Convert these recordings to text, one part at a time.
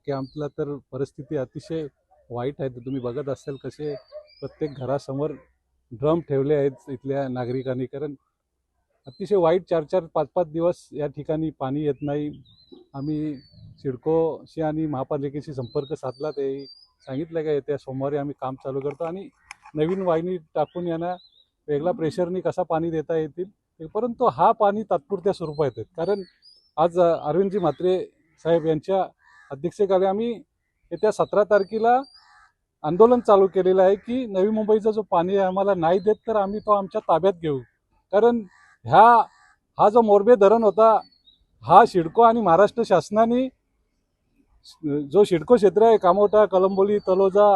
की आमला तर परिस्थिती अतिशय वाईट आहे. तर तुम्ही बघत असाल कसे प्रत्येक घरासमोर ड्रम ठेवले आहेत इथल्या नागरिकांनी, कारण अतिशय वाईट 4-4, 5-5 दिवस या ठिकाणी पाणी येत नाही. आम्ही सिडकोशी आणि महापालिकेशी संपर्क साधला, ते सांगितलं का येत्या सोमवारी आम्ही काम चालू करतो आणि नवीन वाहिनी टाकून यांना वेगळा प्रेशरनी कसा पाणी देता येतील. परंतु हा पाणी तात्पुरत्या स्वरूपात येते, कारण आज अरविंदजी म्हात्रे साहेब यांच्या अध्यक्षतेखाली आम्ही येत्या 17 तारखेला आंदोलन चालू केलेलं आहे की नवी मुंबईचा जो पाणी आहे आम्हाला नाही देत तर आम्ही तो आमच्या ताब्यात घेऊ. कारण हा जो मोरबे धरण होता, हा सिडको आणि महाराष्ट्र शासनाने जो सिडको क्षेत्र आहे, कामोठा, कळंबोली, तलोजा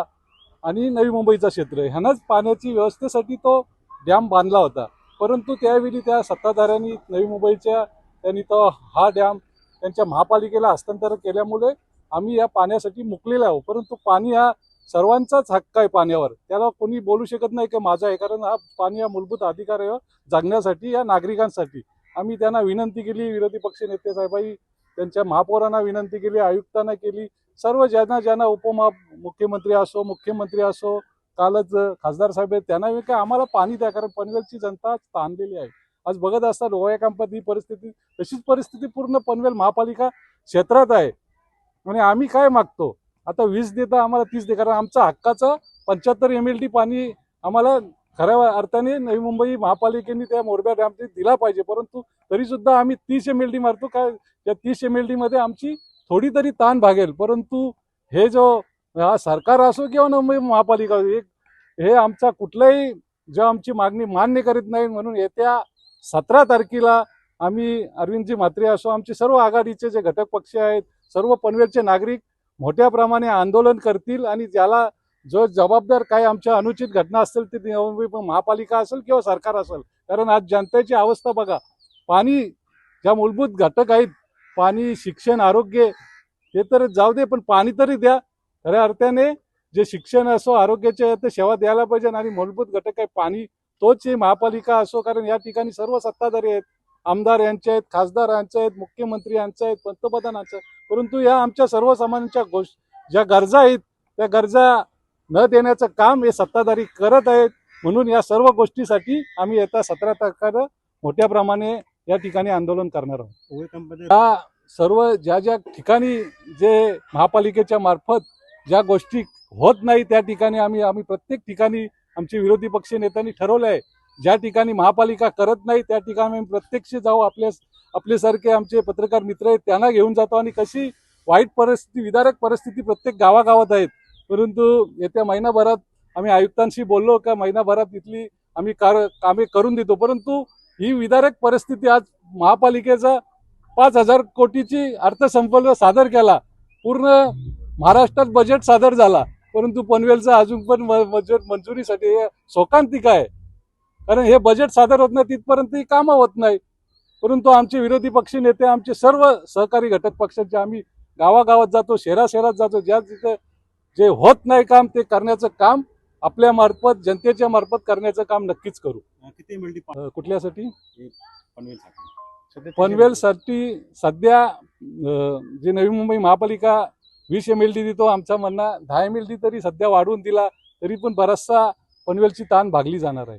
आणि नवी मुंबईचा क्षेत्र आहे, ह्यांनाच पाण्याची व्यवस्थेसाठी तो डॅम बांधला होता. परंतु त्यावेळी त्या सत्ताधाऱ्यांनी नवी मुंबईच्या त्यांनी तो हा डॅम त्यांच्या महापालिकेला हस्तांतरण केल्यामुळे आम्ही या पाण्यासाठी मुकलेलो आहोत. परंतु पाणी हा सर्वांचाच हक्क आहे पाण्यावर, त्याला कोणी बोलू शकत नाही की माझा आहे, कारण हा पाणी हा मूलभूत अधिकार आहे जगण्यासाठी या नागरिकांसाठी. आम्ही त्यांना विनंती केली, विरोधी पक्ष नेते साहेबांनी त्यांच्या महापौरांना विनंती केली, आयुक्तांना केली, सर्व ज्यांना मुख्यमंत्री असो, मुख्यमंत्री असो, कालच खासदार साहेब आहेत त्यांना काय आम्हाला पाणी द्या, कारण पनवेलची जनता ताणलेली आहे. आज बघत असतात ओया कंपात ही परिस्थिती, तशीच परिस्थिती पूर्ण पनवेल महापालिका क्षेत्रात आहे. आणि आम्ही काय मागतो, आता 20 देता आम्हाला 30 दे, कारण आमचा हक्काचं 75 MLD पाणी आम्हाला खऱ्या अर्थाने नवी मुंबई महापालिकेने त्या मोरब्या डॅमचे दिला पाहिजे. परंतु तरी सुद्धा आम्ही 30 MLD मारतो, काय त्या 30 MLD मध्ये आमची थोडी तरी ताण भागेल. परंतु हे जो सरकार असो किंवा मुंबई महापालिका हे आमचा कुठलाही जो आमची मागणी मान्य करीत नाही. म्हणून येत्या 17 तारखेला आम्ही अरविंदजी म्हात्रे असो, आमचे सर्व आघाडीचे जे घटक पक्ष आहेत, सर्व पनवेलचे नागरिक मोठ्या प्रमाणे आंदोलन करतील आणि ज्याला जो जबाबदार काय आमच्या अनुचित घटना असतील ते महापालिका असेल किंवा सरकार असेल. कारण आज जनतेची अवस्था बघा, पाणी ज्या मूलभूत घटक आहेत, पाणी, शिक्षण, आरोग्य, हे तर जाऊ दे, पण पाणी तरी द्या. खऱ्या अर्थाने जे शिक्षण असो, आरोग्याचे ते सेवा द्यायला पाहिजे आणि मूलभूत घटक आहे पाणी, तोच ही महापालिका असो. कारण या ठिकाणी सर्व सत्ताधारी आहेत, आमदार यांचे आहेत, खासदार यांचे आहेत, मुख्यमंत्री यांचे आहेत, पंतप्रधानांचे आहेत. परंतु या आमच्या सर्वसामान्यांच्या ज्या गरजा आहेत त्या गरजा न देण्याचं काम हे सत्ताधारी करत आहेत. म्हणून या सर्व गोष्टीसाठी आम्ही येत्या 17 तारखेला मोठ्या प्रमाणे या ठिकाणी आंदोलन करणार आहोत. या सर्व ज्या ठिकाणी जे महापालिकेच्या मार्फत ज्या गोष्टी होत नाही त्या ठिकाणी आम्ही प्रत्येक ठिकाणी आमचे विरोधी पक्ष नेत्यांनी ठरवलं आहे, ज्या ठिकाणी महापालिका करत नाही त्या ठिकाणी आम्ही प्रत्यक्ष जाऊ. आपल्यासारखे आमचे पत्रकार मित्र आहेत त्यांना घेऊन जातो आणि कशी वाईट परिस्थिती, विदारक परिस्थिती प्रत्येक गावागावात आहेत. परंतु येत्या महिनाभरात आम्ही आयुक्तांशी बोललो का महिनाभरात इथली आम्ही कामे करून देतो. परंतु ही विदारक परिस्थिती, आज महापालिकेचा 5,000 कोटीची अर्थसंकल्प सादर केला, पूर्ण महाराष्ट्रात बजेट सादर झाला, परंतु पनवेलचा अजून पण बजेट मंजुरीसाठी शोकांतिक आहे. कारण हे बजेट सादर होत नाही तिथपर्यंत ही कामं होत नाही. परंतु आमचे विरोधी पक्ष नेते, आमचे सर्व सहकारी घटक पक्षांचे आम्ही गावागावात जातो, शहरात जातो, ज्या तिथे जे होत नाही काम ते करण्याचं काम आपल्या मार्फत, जनतेच्या मार्फत करण्याचं काम नक्कीच करू. किती MLD कुठल्यासाठी? पनवेलसाठी. पनवेलसाठी सध्या जे नवी मुंबई महापालिका 20 MLD देतो, आमचा म्हणणं 10 MLD तरी सध्या वाढवून दिला तरी पण बराचसा पनवेलची ताण भागली जाणार आहे.